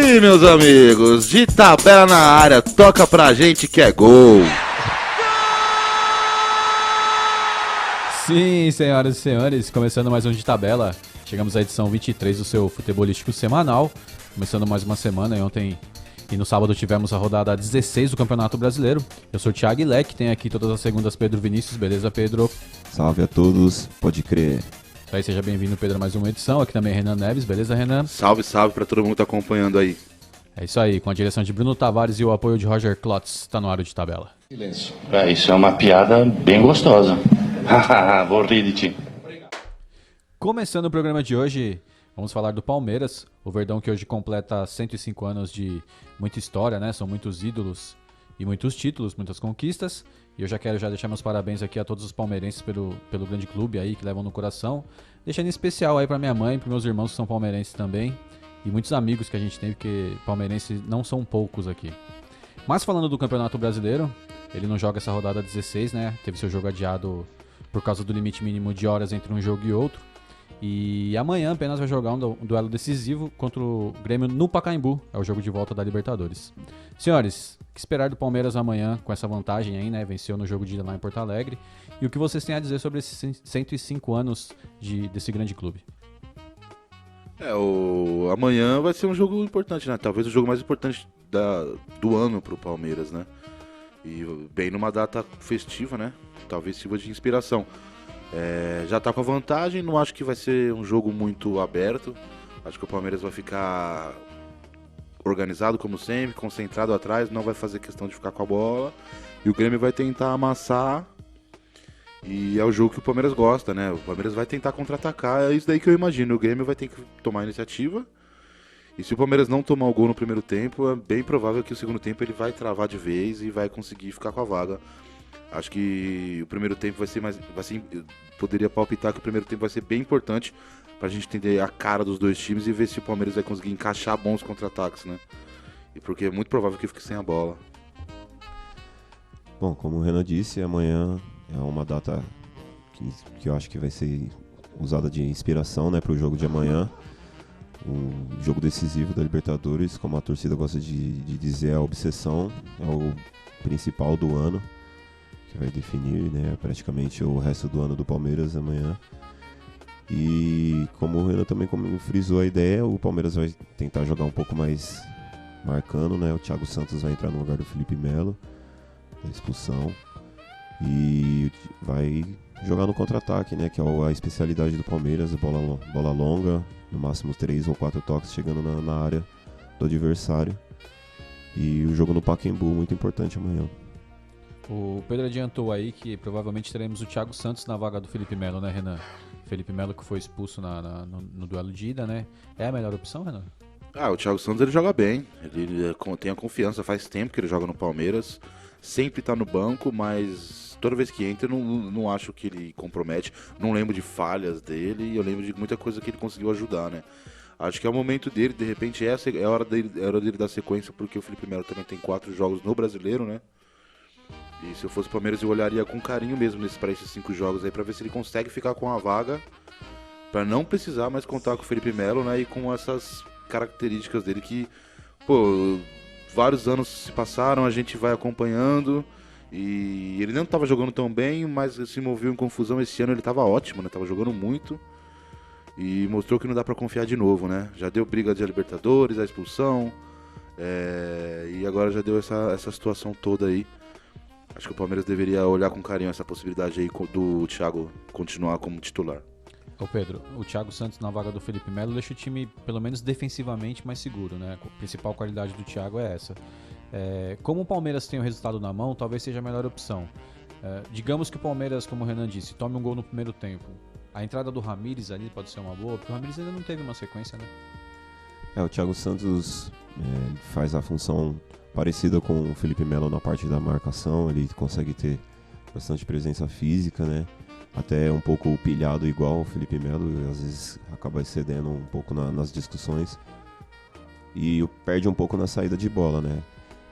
Sim, meus amigos, de tabela na área, toca pra gente que é gol. Sim, senhoras e senhores, começando mais um De Tabela. Chegamos à edição 23 do seu futebolístico semanal. Começando mais uma semana, e ontem e no sábado tivemos a rodada 16 do Campeonato Brasileiro. Eu sou o Thiago Leque, tem aqui todas as segundas Pedro Vinícius, beleza, Pedro? Salve a todos, pode crer. Isso aí, seja bem-vindo, Pedro, a mais uma edição. Aqui também Renan Neves, beleza, Renan? Salve, salve pra todo mundo que tá acompanhando aí. É isso aí, com a direção de Bruno Tavares e o apoio de Roger Klotz, tá no ar o De Tabela. Silêncio. Isso é uma piada bem gostosa. Vou rir de ti. Começando o programa de hoje, vamos falar do Palmeiras, o Verdão que hoje completa 105 anos de muita história, né? São muitos ídolos e muitos títulos, muitas conquistas. E eu já quero deixar meus parabéns aqui a todos os palmeirenses pelo grande clube aí que levam no coração. Deixando em especial aí pra minha mãe, pros meus irmãos que são palmeirenses também. E muitos amigos que a gente tem, porque palmeirenses não são poucos aqui. Mas falando do Campeonato Brasileiro, ele não joga essa rodada 16, né? Teve seu jogo adiado por causa do limite mínimo de horas entre um jogo e outro. E amanhã apenas vai jogar um duelo decisivo contra o Grêmio no Pacaembu. É o jogo de volta da Libertadores. Senhores, o que esperar do Palmeiras amanhã com essa vantagem aí, né? Venceu no jogo de ida lá em Porto Alegre. E o que vocês têm a dizer sobre esses 105 anos desse grande clube? Amanhã vai ser um jogo importante, né? Talvez o jogo mais importante do ano pro Palmeiras, né? E bem numa data festiva, né? Talvez sirva de inspiração. Já tá com a vantagem, não acho que vai ser um jogo muito aberto. Acho que o Palmeiras vai ficar organizado como sempre, concentrado atrás, não vai fazer questão de ficar com a bola. E o Grêmio vai tentar amassar. E é o jogo que o Palmeiras gosta, né? O Palmeiras vai tentar contra-atacar, é isso daí que eu imagino. O Grêmio vai ter que tomar a iniciativa. E se o Palmeiras não tomar o gol no primeiro tempo, é bem provável que o segundo tempo ele vai travar de vez e vai conseguir ficar com a vaga. Acho que o primeiro tempo vai ser eu poderia palpitar que o primeiro tempo vai ser bem importante pra gente entender a cara dos dois times e ver se o Palmeiras vai conseguir encaixar bons contra-ataques, né? E porque é muito provável que fique sem a bola. Bom, como o Renan disse, amanhã é uma data que eu acho que vai ser usada de inspiração, né, pro jogo de amanhã. Um jogo decisivo da Libertadores, como a torcida gosta de dizer, a obsessão é o principal do ano, que vai definir, né, praticamente o resto do ano do Palmeiras amanhã. E como o Renan também frisou a ideia, o Palmeiras vai tentar jogar um pouco mais marcando, né? O Thiago Santos vai entrar no lugar do Felipe Melo, da expulsão, e vai jogar no contra-ataque, né? Que é a especialidade do Palmeiras, bola longa, no máximo 3 ou 4 toques chegando na área do adversário. E o jogo no Pacaembu, muito importante amanhã. O Pedro adiantou aí que provavelmente teremos o Thiago Santos na vaga do Felipe Melo, né, Renan? Felipe Melo que foi expulso no duelo de ida, né? É a melhor opção, Renan? O Thiago Santos ele joga bem, ele tem a confiança, faz tempo que ele joga no Palmeiras, sempre tá no banco, mas toda vez que entra eu não acho que ele compromete, não lembro de falhas dele e eu lembro de muita coisa que ele conseguiu ajudar, né? Acho que é o momento dele, de repente é a hora dele dar sequência, porque o Felipe Melo também tem 4 jogos no Brasileiro, né? E se eu fosse o Palmeiras eu olharia com carinho mesmo para esses 5 jogos aí, pra ver se ele consegue ficar com a vaga, pra não precisar mais contar com o Felipe Melo, né? E com essas características dele que, vários anos se passaram, a gente vai acompanhando e ele não estava jogando tão bem, mas se moveu em confusão. Esse ano ele estava ótimo, né? Tava jogando muito e mostrou que não dá pra confiar de novo, né? Já deu briga de Libertadores, a expulsão, e agora já deu essa situação toda aí. Acho que o Palmeiras deveria olhar com carinho essa possibilidade aí do Thiago continuar como titular. Ô Pedro, o Thiago Santos na vaga do Felipe Melo deixa o time, pelo menos defensivamente, mais seguro, né? A principal qualidade do Thiago é essa. Como o Palmeiras tem o resultado na mão, talvez seja a melhor opção. Digamos que o Palmeiras, como o Renan disse, tome um gol no primeiro tempo. A entrada do Ramires ali pode ser uma boa, porque o Ramires ainda não teve uma sequência, né? O Thiago Santos faz a função parecida com o Felipe Melo na parte da marcação, ele consegue ter bastante presença física, né? Até um pouco pilhado igual o Felipe Melo, e às vezes acaba excedendo um pouco nas discussões. E perde um pouco na saída de bola, né?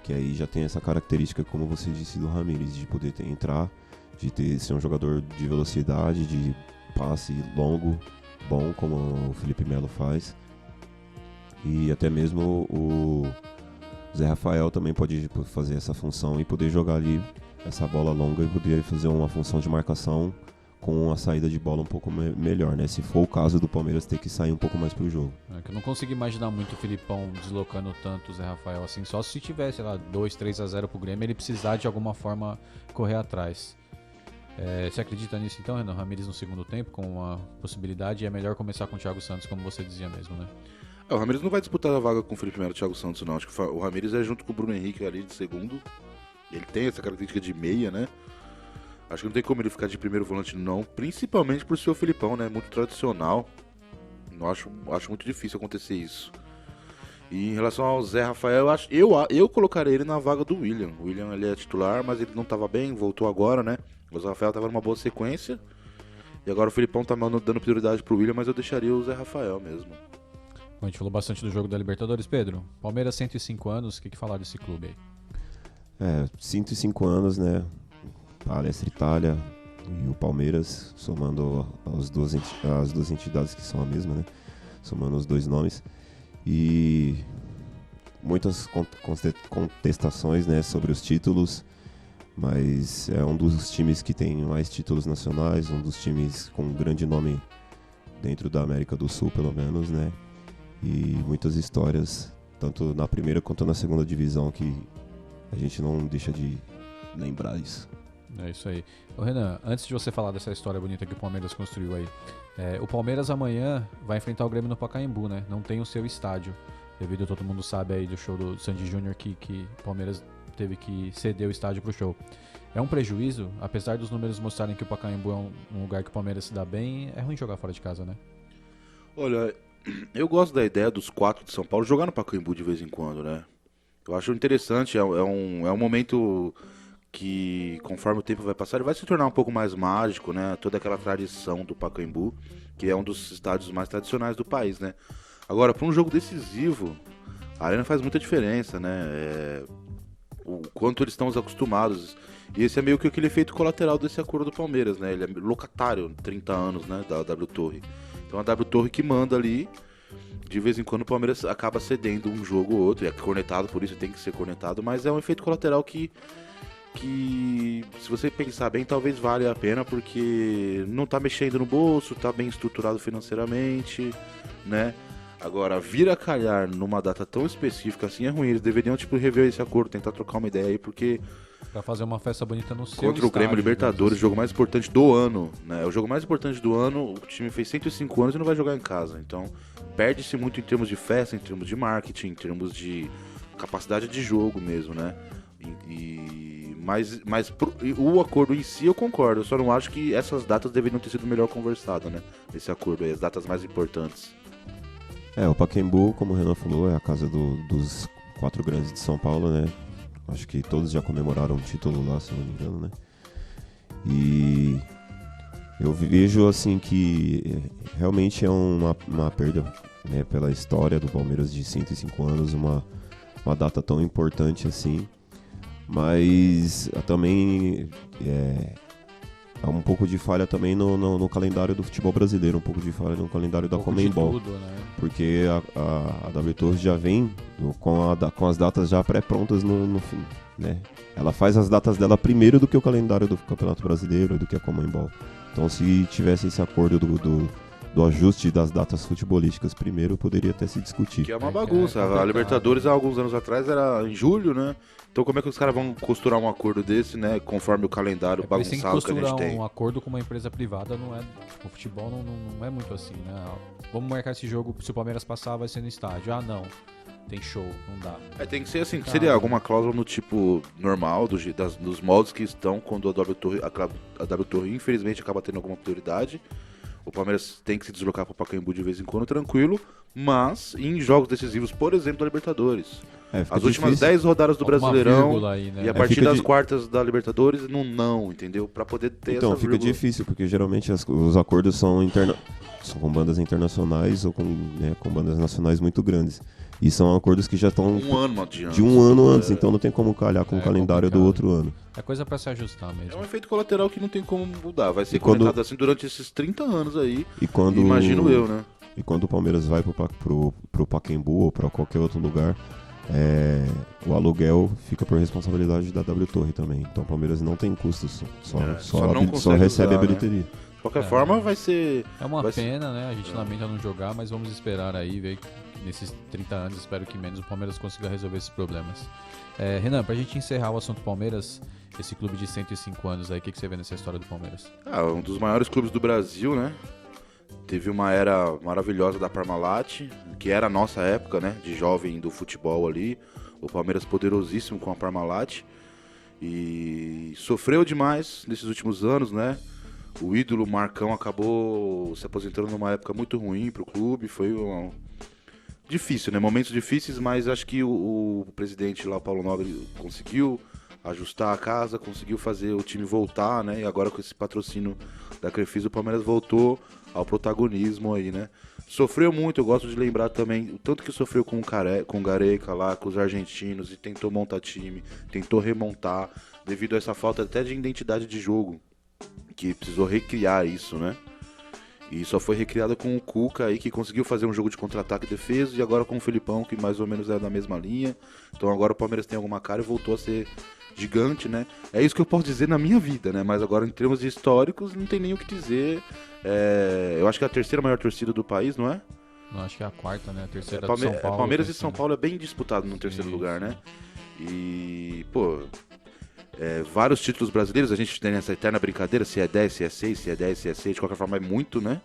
Que aí já tem essa característica, como você disse, do Ramires, de poder entrar, de ser um jogador de velocidade, de passe longo, bom, como o Felipe Melo faz. E até mesmo o Zé Rafael também pode fazer essa função e poder jogar ali essa bola longa e poder fazer uma função de marcação com a saída de bola um pouco melhor, né? Se for o caso do Palmeiras ter que sair um pouco mais pro jogo. É que eu não consigo imaginar muito o Filipão deslocando tanto o Zé Rafael assim, só se tivesse, sei lá, 2-3-0 pro Grêmio, ele precisar de alguma forma correr atrás. Você acredita nisso então, Renan? Ramires no segundo tempo com uma possibilidade, e é melhor começar com o Thiago Santos, como você dizia mesmo, né? O Ramires não vai disputar a vaga com o Felipe Melo e o Thiago Santos, não. Acho que o Ramires é junto com o Bruno Henrique ali de segundo. Ele tem essa característica de meia, né? Acho que não tem como ele ficar de primeiro volante, não. Principalmente por ser o Filipão, né? Muito tradicional. Não acho muito difícil acontecer isso. E em relação ao Zé Rafael, eu colocaria ele na vaga do William. O William, ele é titular, mas ele não estava bem, voltou agora, né? O Zé Rafael estava numa boa sequência. E agora o Filipão tá dando prioridade pro William, mas eu deixaria o Zé Rafael mesmo. Bom, a gente falou bastante do jogo da Libertadores. Pedro, Palmeiras 105 anos, o que falar desse clube aí? 105 anos, né? Palestra Itália e o Palmeiras, somando as duas entidades que são a mesma, né? Somando os dois nomes. E muitas contestações, né, sobre os títulos, mas é um dos times que tem mais títulos nacionais, um dos times com um grande nome dentro da América do Sul, pelo menos, né? E muitas histórias, tanto na primeira quanto na segunda divisão, que a gente não deixa de lembrar isso. É isso aí. Ô Renan, antes de você falar dessa história bonita que o Palmeiras construiu aí, o Palmeiras amanhã vai enfrentar o Grêmio no Pacaembu, né? Não tem o seu estádio, devido, todo mundo sabe aí do show do Sandy Júnior que o Palmeiras teve que ceder o estádio pro show. É um prejuízo, apesar dos números mostrarem que o Pacaembu é um lugar que o Palmeiras se dá bem, é ruim jogar fora de casa, né? Olha, eu gosto da ideia dos 4 de São Paulo jogar no Pacaembu de vez em quando, né? Eu acho interessante, é um momento que, conforme o tempo vai passar, ele vai se tornar um pouco mais mágico, né? Toda aquela tradição do Pacaembu, que é um dos estádios mais tradicionais do país, né? Agora, para um jogo decisivo, a arena faz muita diferença, né? O quanto eles estão acostumados. E esse é meio que aquele efeito colateral desse acordo do Palmeiras, né? Ele é locatário, 30 anos, né? Da W Torre. Então a W Torre que manda ali. De vez em quando o Palmeiras acaba cedendo um jogo ou outro. E é cornetado, por isso tem que ser cornetado. Mas é um efeito colateral que se você pensar bem, talvez valha a pena, porque não tá mexendo no bolso, tá bem estruturado financeiramente, né? Agora, vir a calhar numa data tão específica assim é ruim. Eles deveriam, rever esse acordo, tentar trocar uma ideia aí, porque... Pra fazer uma festa bonita no seu contra estádio, o Grêmio Libertadores, o jogo mais importante do ano, né? O jogo mais importante do ano, o time fez 105 anos e não vai jogar em casa. Então, perde-se muito em termos de festa, em termos de marketing, em termos de capacidade de jogo mesmo, né? Mas o acordo em si eu concordo, eu só não acho que essas datas deveriam ter sido melhor conversadas, né? Esse acordo aí, as datas mais importantes. O Pacaembu, como o Renan falou, é a casa dos 4 grandes de São Paulo, né? Acho que todos já comemoraram o título lá, se não me engano, né? E eu vejo, assim, que realmente é uma perda, né, pela história do Palmeiras de 105 anos, uma data tão importante assim. Mas também há um pouco de falha também no calendário do futebol brasileiro, um pouco de falha no calendário da Conmebol, né? Porque a W Torres já vem com as datas já pré-prontas no fim, né? Ela faz as datas dela primeiro do que o calendário do Campeonato Brasileiro, do que a Conmebol. Então, se tivesse esse acordo do ajuste das datas futebolísticas primeiro, poderia até se discutir. Que é uma bagunça. A Libertadores, há alguns anos atrás, era em julho, né? Então como é que os caras vão costurar um acordo desse, né? Conforme o calendário bagunçado que a gente tem. Um acordo com uma empresa privada não é... O futebol não é muito assim, né? Vamos marcar esse jogo, se o Palmeiras passar, vai ser no estádio. Ah, não. Tem show, não dá. Tem que ser assim, seria alguma cláusula no tipo normal, dos moldes que estão quando a W Torre infelizmente acaba tendo alguma prioridade. O Palmeiras tem que se deslocar para o Pacaembu de vez em quando, tranquilo, mas em jogos decisivos, por exemplo, da Libertadores. As últimas 10 rodadas do Brasileirão aí, né? E a partir das quartas da Libertadores, não, entendeu? Para poder ter então, essa fica difícil, porque geralmente os acordos são com bandas internacionais ou com bandas nacionais muito grandes. E são acordos que já estão um ano adiante. De um ano antes, então não tem como calhar com o calendário do outro ano. É coisa pra se ajustar mesmo. É um efeito colateral que não tem como mudar. Vai ser conectado assim durante esses 30 anos aí. E quando... Imagino eu, né? E quando o Palmeiras vai pro Pacaembu ou para qualquer outro lugar, o aluguel fica por responsabilidade da W Torre também. Então o Palmeiras não tem custos, só recebe usar, a bilheteria. Né? De qualquer forma, vai ser... É uma pena, né? A gente lamenta não jogar, mas vamos esperar aí, ver que nesses 30 anos, espero que menos o Palmeiras consiga resolver esses problemas. Renan, pra gente encerrar o assunto Palmeiras, esse clube de 105 anos aí, o que você vê nessa história do Palmeiras? Um dos maiores clubes do Brasil, né? Teve uma era maravilhosa da Parmalat, que era a nossa época, né? De jovem do futebol ali. O Palmeiras poderosíssimo com a Parmalat. E sofreu demais nesses últimos anos, né? O ídolo Marcão acabou se aposentando numa época muito ruim pro clube. Foi difícil, né? Momentos difíceis, mas acho que o presidente lá, o Paulo Nobre, conseguiu ajustar a casa, conseguiu fazer o time voltar, né? E agora com esse patrocínio da Crefisa, o Palmeiras voltou ao protagonismo aí, né? Sofreu muito, eu gosto de lembrar também o tanto que sofreu com o Gareca lá, com os argentinos, e tentou montar time, tentou remontar, devido a essa falta até de identidade de jogo, que precisou recriar isso, né? E só foi recriada com o Cuca aí, que conseguiu fazer um jogo de contra-ataque e defesa, e agora com o Felipão, que mais ou menos é da mesma linha. Então agora o Palmeiras tem alguma cara e voltou a ser gigante, né? É isso que eu posso dizer na minha vida, né? Mas agora em termos de históricos não tem nem o que dizer. Eu acho que é a terceira maior torcida do país, não é? Não, acho que é a quarta, né? A terceira do São Paulo. Palmeiras e São Paulo é bem disputado no terceiro lugar, né? E, pô, vários títulos brasileiros, a gente tem essa eterna brincadeira, se é 10, se é 6, se é 10, se é 6, de qualquer forma é muito, né?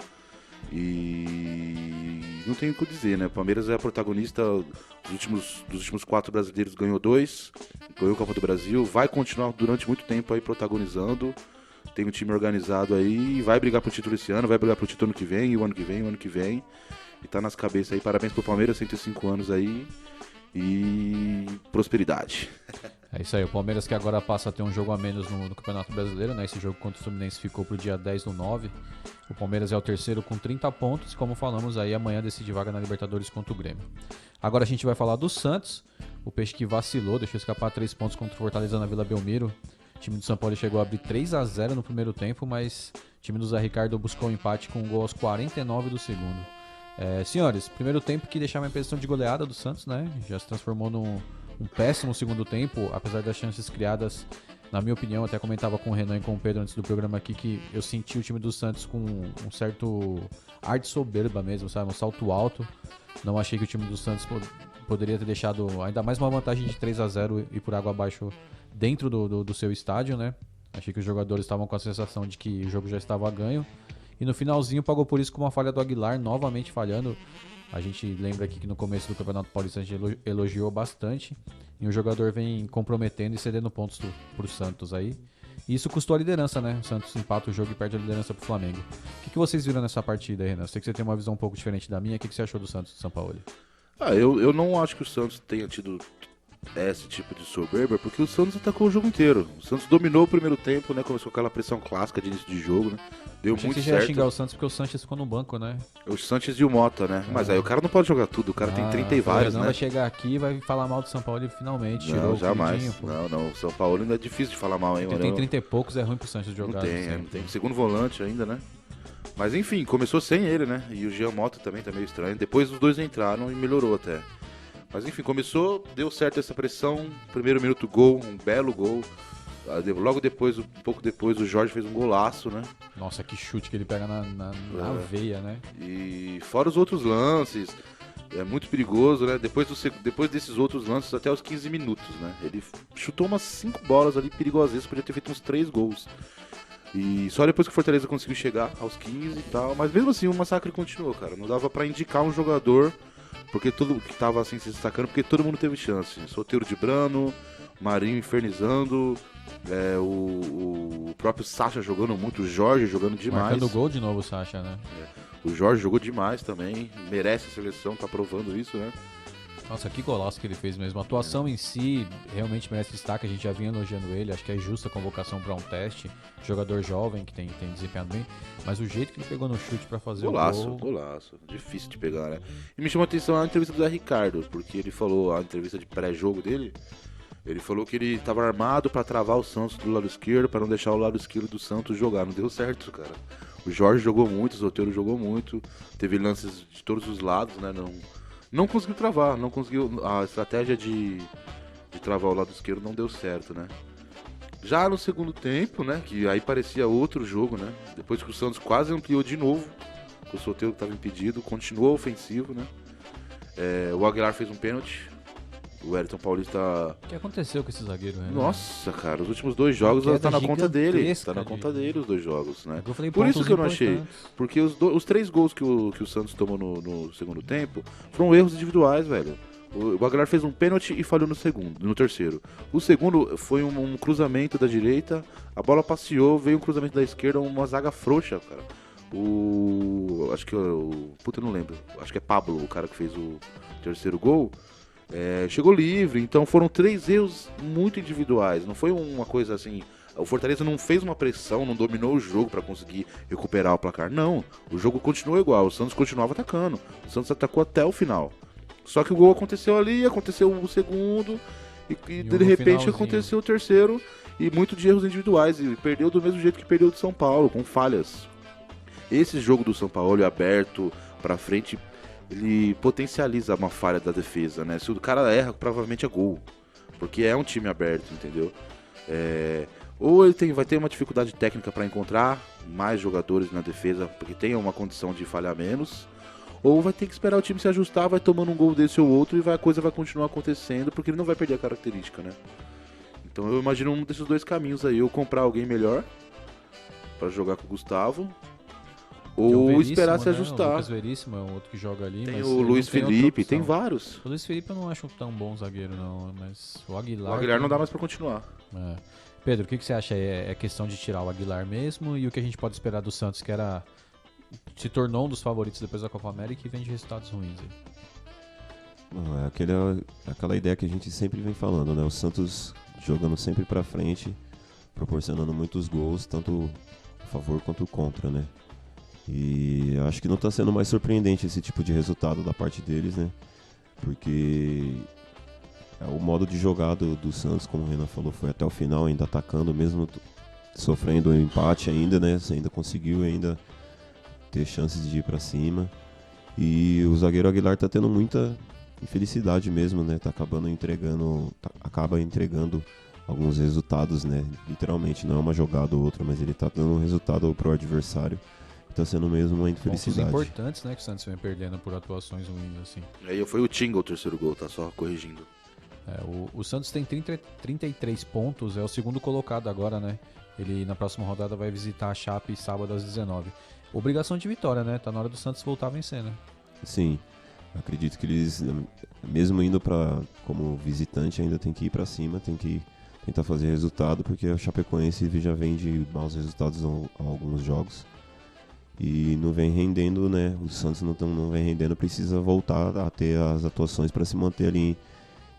E não tenho o que dizer, né? O Palmeiras é a protagonista dos últimos 4 brasileiros, ganhou 2, ganhou a Copa do Brasil, vai continuar durante muito tempo aí protagonizando, tem um time organizado aí, vai brigar pro título esse ano, vai brigar pro título ano que vem, e o ano que vem, o ano que vem, e tá nas cabeças aí, parabéns pro Palmeiras, 105 anos aí, e prosperidade. É isso aí, o Palmeiras que agora passa a ter um jogo a menos no Campeonato Brasileiro, né? Esse jogo contra o Fluminense ficou pro dia 10/9. O Palmeiras é o terceiro com 30 pontos, como falamos aí, amanhã decide vaga na Libertadores contra o Grêmio. Agora a gente vai falar do Santos, o Peixe que vacilou, deixou escapar 3 pontos contra o Fortaleza na Vila Belmiro. O time do São Paulo chegou a abrir 3-0 no primeiro tempo, mas o time do Zé Ricardo buscou o empate com um gol aos 49 do segundo. Senhores, primeiro tempo que deixava a impressão de goleada do Santos, né? Já se transformou num péssimo segundo tempo, apesar das chances criadas, na minha opinião, até comentava com o Renan e com o Pedro antes do programa aqui, que eu senti o time do Santos com um certo ar de soberba mesmo, sabe? Um salto alto. Não achei que o time do Santos poderia ter deixado ainda mais uma vantagem de 3-0 e por água abaixo dentro do seu estádio, né? Achei que os jogadores estavam com a sensação de que o jogo já estava ganho. E no finalzinho pagou por isso com uma falha do Aguilar, novamente falhando. A gente lembra aqui que no começo do Campeonato Paulista a gente elogiou bastante. E o jogador vem comprometendo e cedendo pontos pro Santos aí. E isso custou a liderança, né? O Santos empata o jogo e perde a liderança pro Flamengo. O que vocês viram nessa partida aí, Renan? Eu sei que você tem uma visão um pouco diferente da minha. O que você achou do Santos de São Paulo? Eu não acho que o Santos tenha tido esse tipo de soberba, porque o Santos atacou o jogo inteiro. O Santos dominou o primeiro tempo, né? Começou com aquela pressão clássica de início de jogo, né? Deu Achei muito que você certo. já ia xingar o Santos porque o Sanches ficou no banco, né? O Sanches e o Mota, né? Mas aí o cara não pode jogar tudo, o cara tem 30 e vários, não né? vai chegar aqui e vai falar mal do São Paulo e finalmente Não, tirou jamais. o quintinho, Não, o São Paulo ainda é difícil de falar mal, hein, Ele mano? tem 30 e poucos, é ruim pro Sanches jogar. Não tem. Segundo volante ainda, né? Mas enfim, começou sem ele, né? E o Jean Mota também tá meio estranho. Depois os dois entraram e melhorou até. Mas enfim, começou, deu certo essa pressão. Primeiro minuto, gol, um belo gol. Logo depois, um pouco depois, o Jorge fez um golaço, né? Nossa, que chute que ele pega na veia, né? E fora os outros lances, é muito perigoso, né? Depois desses outros lances, até os 15 minutos, né? Ele chutou umas 5 bolas ali perigosas, podia ter feito uns 3 gols. E só depois que o Fortaleza conseguiu chegar aos 15 e tal. Mas mesmo assim, o massacre continuou, cara. Não dava pra indicar um jogador, porque todo que tava assim se destacando, porque todo mundo teve chance. Solteiro de Brano, Marinho infernizando, o próprio Sacha jogando muito, o Jorge jogando demais. Marcando gol de novo o Sacha, né? O Jorge jogou demais também, merece a seleção, tá provando isso, né? Nossa, que golaço que ele fez mesmo. A atuação em si realmente merece destaque, a gente já vinha elogiando ele, acho que é justa a convocação para um teste. Jogador jovem que tem desempenhado bem, mas o jeito que ele pegou no chute para fazer o gol... Golaço, difícil de pegar, né? E me chamou a atenção a entrevista do Zé Ricardo, porque ele falou, a entrevista de pré-jogo dele, ele falou que ele estava armado para travar o Santos do lado esquerdo, para não deixar o lado esquerdo do Santos jogar. Não deu certo, cara. O Jorge jogou muito, o Soteldo jogou muito, teve lances de todos os lados, né? Não conseguiu travar, não conseguiu. A estratégia de travar o lado esquerdo não deu certo, né? Já no segundo tempo, né? Que aí parecia outro jogo, né? Depois que o Santos quase ampliou de novo, que o Soteldo estava impedido, continuou ofensivo, né? O Aguilar fez um pênalti. O Wellington Paulista. O que aconteceu com esse zagueiro, né? Nossa, cara, os últimos 2 jogos Queda tá na conta dele. gigantesca Tá na conta de- dele os 2 jogos, né? Eu falei Por isso pontos que eu não achei. importantes. Porque os 3 gols que o Santos tomou no segundo tempo foram erros individuais, velho. O Aguilar fez um pênalti e falhou no terceiro. O segundo foi um cruzamento da direita, a bola passeou, veio um cruzamento da esquerda, uma zaga frouxa, cara. Acho que puta, eu não lembro. Acho que é Pablo, o cara que fez o terceiro gol. Chegou livre, então foram 3 erros muito individuais. Não foi uma coisa assim. O Fortaleza não fez uma pressão, não dominou o jogo pra conseguir recuperar o placar. Não, o jogo continuou igual. O Santos continuava atacando. O Santos atacou até o final. Só que o gol aconteceu ali, aconteceu o segundo e de no repente finalzinho. aconteceu o terceiro e muito de erros individuais. E perdeu do mesmo jeito que perdeu do São Paulo, com falhas. Esse jogo do São Paulo aberto pra frente, ele potencializa uma falha da defesa, né? Se o cara erra, provavelmente é gol. Porque é um time aberto, entendeu? Ou ele vai ter uma dificuldade técnica para encontrar mais jogadores na defesa, porque tem uma condição de falhar menos. Ou vai ter que esperar o time se ajustar, vai tomando um gol desse ou outro e a coisa vai continuar acontecendo, porque ele não vai perder a característica, né? Então eu imagino um desses 2 caminhos aí. Ou comprar alguém melhor para jogar com o Gustavo, Tem o ou Veríssimo, esperar se né? O ajustar. Lucas Veríssimo é um outro que joga ali. Tem mas o ele Luiz não tem outra Felipe, opção. tem vários. O Luiz Felipe eu não acho tão bom zagueiro, não. Mas o Aguilar. O Aguilar não dá mais pra continuar. É. Pedro, o que você acha? É questão de tirar o Aguilar mesmo? E o que a gente pode esperar do Santos, que se tornou um dos favoritos depois da Copa América e vem de resultados ruins aí? Não, aquela ideia que a gente sempre vem falando, né? O Santos jogando sempre pra frente, proporcionando muitos gols, tanto a favor quanto contra, né? E acho que não tá sendo mais surpreendente esse tipo de resultado da parte deles, né? Porque o modo de jogar do Santos, como o Renan falou, foi até o final, ainda atacando, mesmo sofrendo um empate ainda, né? Você ainda conseguiu ter chances de ir pra cima. E o zagueiro Aguilar tá tendo muita infelicidade mesmo, né? Acaba entregando alguns resultados, né? Literalmente, não é uma jogada ou outra, mas ele tá dando um resultado pro adversário. Tá sendo mesmo uma Pontos infelicidade. importantes, né? Que o Santos vem perdendo por atuações ruins, assim. Aí foi o Tinga o terceiro gol, tá só corrigindo. O Santos tem 33 pontos, é o segundo colocado agora, né? Ele na próxima rodada vai visitar a Chape sábado às 19. Obrigação de vitória, né? Tá na hora do Santos voltar a vencer, né? Sim, acredito que eles, mesmo indo como visitante, ainda tem que ir pra cima, tem que tentar fazer resultado, porque a Chapecoense já vem de maus resultados a alguns jogos e não vem rendendo, né? O Santos não vem rendendo, precisa voltar a ter as atuações para se manter ali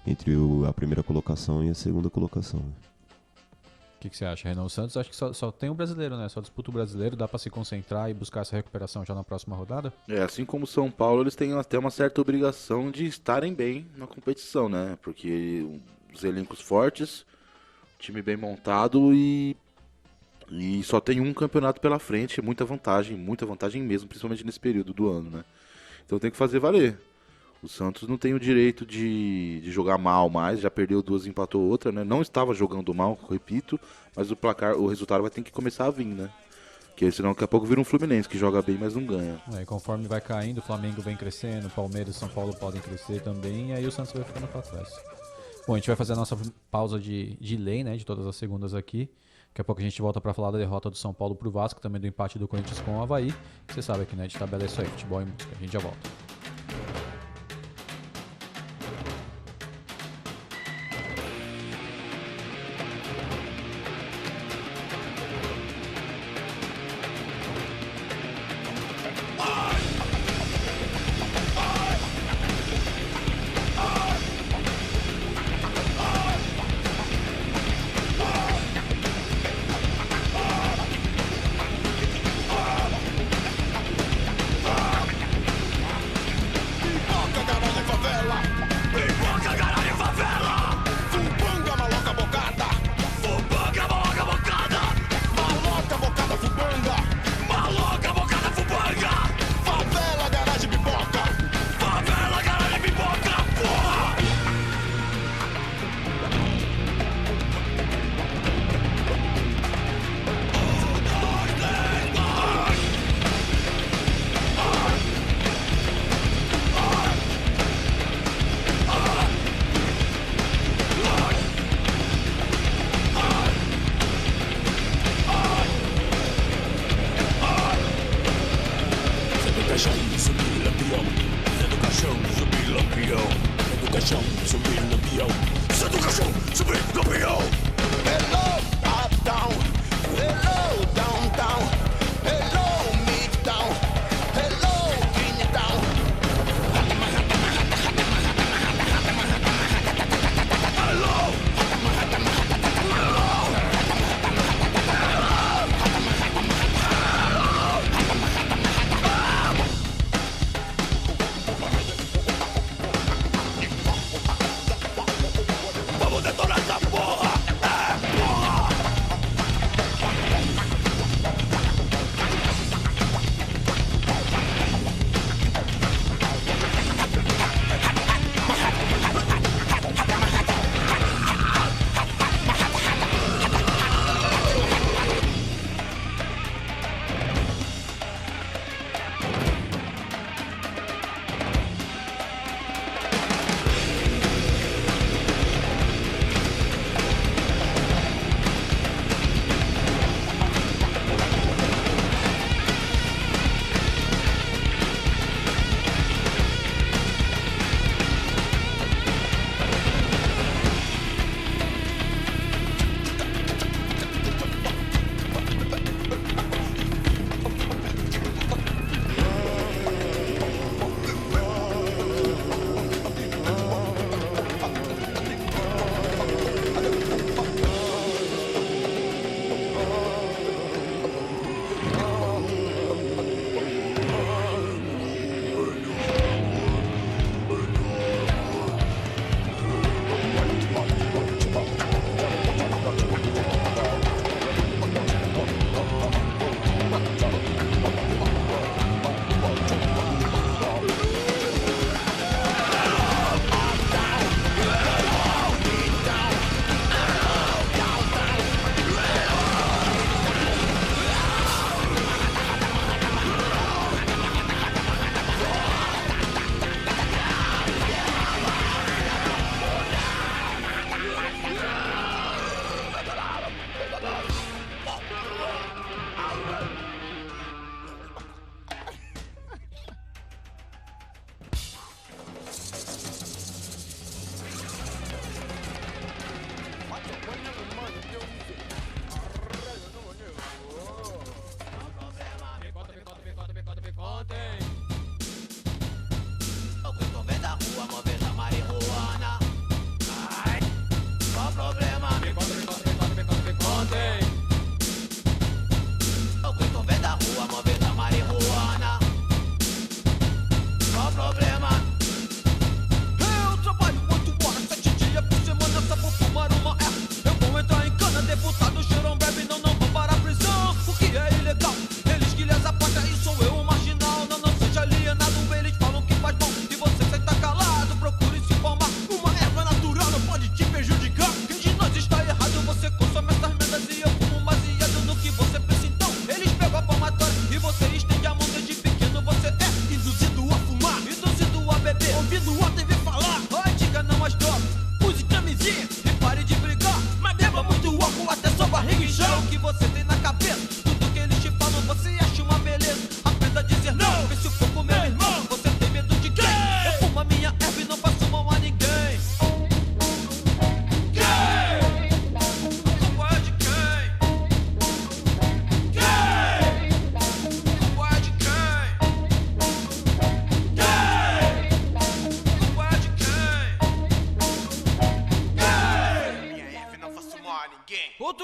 entre a primeira colocação e a segunda colocação. O que você acha, Renan? O Santos acho que só tem o brasileiro, né? Só disputa o brasileiro, dá pra se concentrar e buscar essa recuperação já na próxima rodada? Assim como o São Paulo, eles têm até uma certa obrigação de estarem bem na competição, né? Porque os elencos fortes, time bem montado e só tem um campeonato pela frente, muita vantagem mesmo, principalmente nesse período do ano, né? Então tem que fazer valer. O Santos não tem o direito de jogar mal mais, já perdeu 2, empatou outra, né? Não estava jogando mal, repito, mas o resultado vai ter que começar a vir, né? Porque senão daqui a pouco vira um Fluminense que joga bem, mas não ganha. E conforme vai caindo, o Flamengo vem crescendo, o Palmeiras e São Paulo podem crescer também, e aí o Santos vai ficando pra trás. Bom, a gente vai fazer a nossa pausa de lei, né? De todas as segundas aqui. Daqui a pouco a gente volta pra falar da derrota do São Paulo pro Vasco, também do empate do Corinthians com o Avaí. Você sabe aqui, né? De tabela é isso aí, futebol e música. A gente já volta.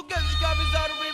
Quero ficar avisado.